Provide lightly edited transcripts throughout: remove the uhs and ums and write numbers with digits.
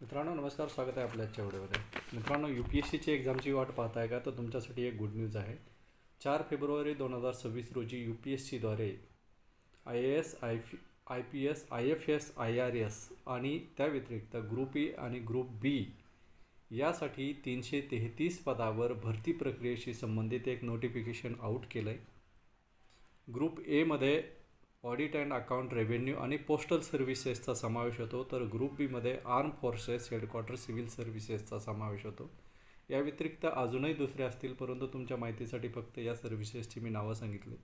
मित्रांनो नमस्कार, स्वागत आहे आपल्या आजच्या व्हिडिओमध्ये. मित्रांनो, UPSCची एक्झामची वाट पाहताय का? तर तुमच्यासाठी एक गुड न्यूज आहे. 4 फेब्रुवारी 2026 रोजी UPSCद्वारे IAS, IPS, IFS, IRS आणि त्या व्यतिरिक्त ग्रुप E आणि ग्रुप B यासाठी 333 पदावर भरती प्रक्रियेशी संबंधित एक नोटिफिकेशन आउट केलं आहे. ग्रुप एमध्ये ऑडिट अँड अकाउंट, रेव्हेन्यू आणि पोस्टल सर्व्हिसेसचा समावेश होतो, तर ग्रुप बीमध्ये आर्म फोर्सेस, हेडक्वार्टर, सिव्हिल सर्व्हिसेसचा समावेश होतो. या व्यतिरिक्त अजूनही दुसरे असतील, परंतु तुमच्या माहितीसाठी फक्त या सर्व्हिसेसची मी नावं सांगितली.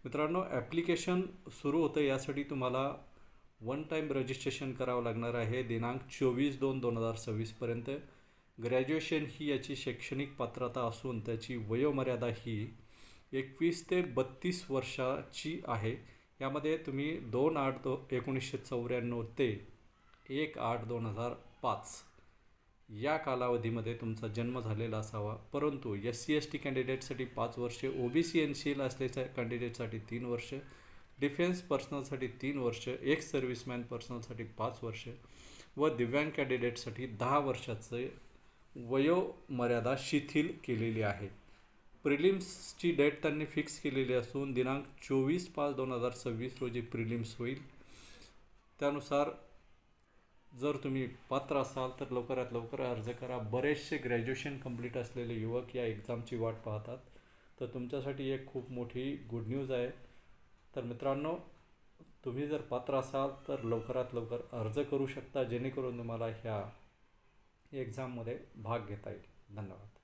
मित्रांनो, ॲप्लिकेशन सुरू होतं यासाठी तुम्हाला वन टाईम रजिस्ट्रेशन करावं लागणार आहे. दिनांक 24/2/2026 ग्रॅज्युएशन ही याची शैक्षणिक पात्रता असून त्याची वयोमर्यादा ही 21 ते 32 वर्षाची आहे. यामध्ये तुम्ही 2/8/1994 ते 1/8/2005 या कालावधीमध्ये तुमचा जन्म झालेला असावा. परंतु SC/ST कॅन्डिडेटसाठी 5 वर्षे, OBC NCL असलेल्या कॅन्डिडेटसाठी 3 वर्ष, डिफेन्स पर्सनलसाठी 3 वर्ष, एक्स सर्व्हिसमॅन पर्सनलसाठी 5 वर्ष व दिव्यांग कॅन्डिडेटसाठी 10 वर्षाचे वयोमर्यादा शिथिल केलेली आहे. प्रिलिम्सची डेट त्यांनी फिक्स केलेली असून दिनांक 24/5/2026 रोजी प्रिलिम्स होईल. त्यानुसार जर तुम्ही पात्र असाल तर लवकरात लवकर अर्ज करा. बरेचसे ग्रॅज्युएशन कंप्लीट असलेले युवक या एक्झामची वाट पाहतात, तर तुमच्यासाठी एक खूप मोठी गुड न्यूज आहे. तर मित्रांनो, तुम्ही जर पात्र असाल तर लवकरात लवकर अर्ज करू शकता, जेणेकरून तुम्हाला ह्या एक्झाममध्ये भाग घेता येईल. धन्यवाद.